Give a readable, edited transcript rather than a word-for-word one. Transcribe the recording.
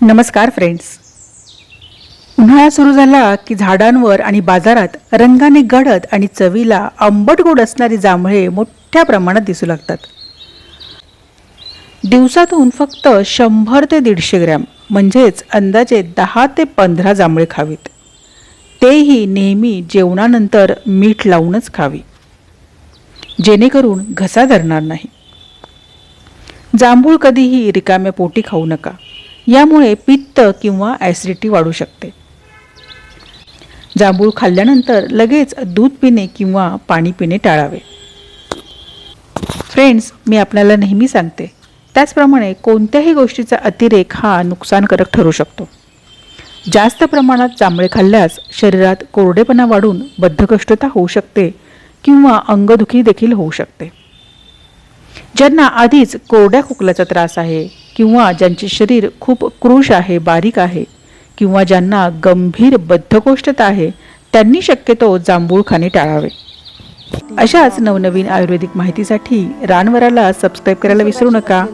नमस्कार फ्रेंड्स. उन्हाळा सुरू झाला की झाडांवर आणि बाजारात रंगाने गडद आणि चवीला आंबट गोड असणारी जांभळे मोठ्या प्रमाणात दिसू लागतात. दिवसातून फक्त 100 ते 150 ग्रॅम म्हणजेच अंदाजे 10 ते 15 जांभळे खावीत. तेही नेहमी जेवणानंतर मीठ लावूनच खावी, जेणेकरून घसा धरणार नाही. जांभूळ कधीही रिकाम्या पोटी खाऊ नका. यामुळे पित्त किंवा ॲसिडिटी वाढू शकते. जांभूळ खाल्ल्यानंतर लगेच दूध पिणे किंवा पाणी पिणे टाळावे. फ्रेंड्स, मी आपल्याला नेहमी सांगते, त्याचप्रमाणे कोणत्याही गोष्टीचा अतिरेक हा नुकसानकारक ठरू शकतो. जास्त प्रमाणात जांभळे खाल्ल्यास शरीरात कोरडेपणा वाढून बद्धकोष्ठता होऊ शकते किंवा अंगदुखी देखील होऊ शकते. ज्यांना आधीच कोरड्या खोकल्याचा त्रास आहे किंवा ज्यांचे शरीर खूप कृश आहे, बारीक आहे, किंवा ज्यांना गंभीर बद्धकोष्ठता आहे, त्यांनी शक्यतो जांभूळ खाणे टाळावे. अशाच नवनवीन आयुर्वेदिक माहितीसाठी रानवराला सबस्क्राईब करायला विसरू नका.